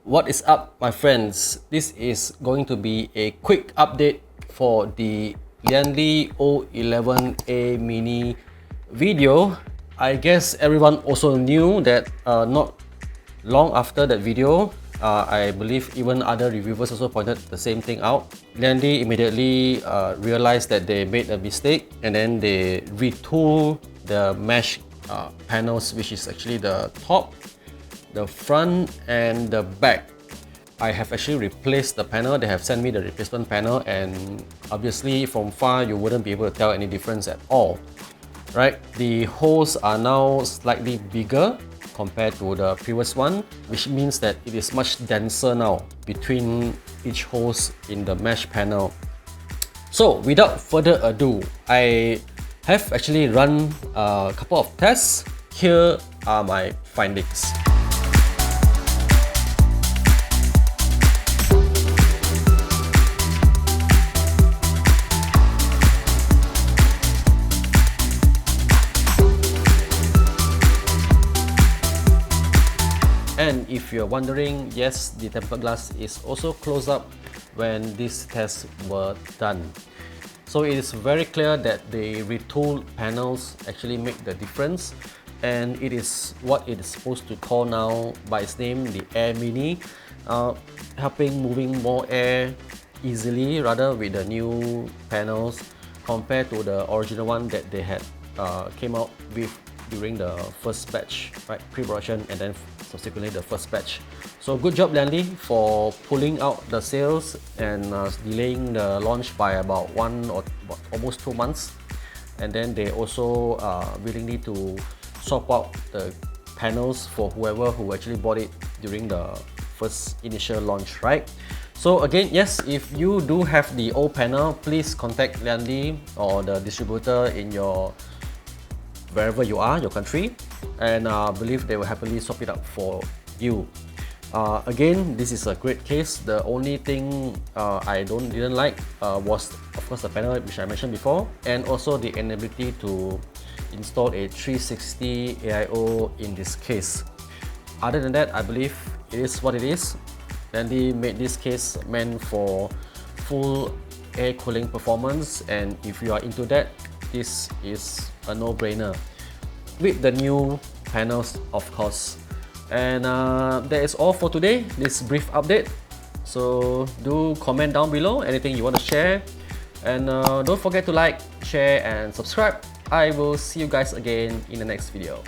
What is up, my friends? This is going to be a quick update for the Lian Li O11A Mini video. I guess everyone also knew that not long after that video, I believe even other reviewers also pointed the same thing out. Lian Li immediately realized that they made a mistake, and then they retooled the mesh panels, which is actually the top, the front and the back. I have actually replaced the panel. They have sent me the replacement panel, and obviously from far you wouldn't be able to tell any difference at all, right? The holes are now slightly bigger compared to the previous one, which means that it is much denser now between each holes in the mesh panel. So without further ado, I have actually run a couple of tests. Here are my findings. And if you're wondering, yes, the tempered glass is also closed up when these tests were done. So it is very clear that the retooled panels actually make the difference, and it is what it is supposed to call now by its name, the Air Mini, helping moving more air easily rather with the new panels compared to the original one that they had came out with during the first batch, right? Pre-production and then subsequently the first batch. So good job, Lian Li, for pulling out the sales and delaying the launch by about almost 2 months. And then they also willingly to swap out the panels for whoever who actually bought it during the first initial launch, right? So again, yes, if you do have the old panel, please contact Lian Li or the distributor in your wherever you are, your country, and I believe they will happily swap it up for you. Again, this is a great case. The only thing I didn't like was, of course, the panel which I mentioned before, and also the inability to install a 360 AIO in this case. Other than that, I believe it is what it is. Lian Li made this case meant for full air cooling performance, and if you are into that, this is a no-brainer with the new panels, of course. And that is all for today, this brief update. So do comment down below anything you want to share, and don't forget to like, share and subscribe. I will see you guys again in the next video.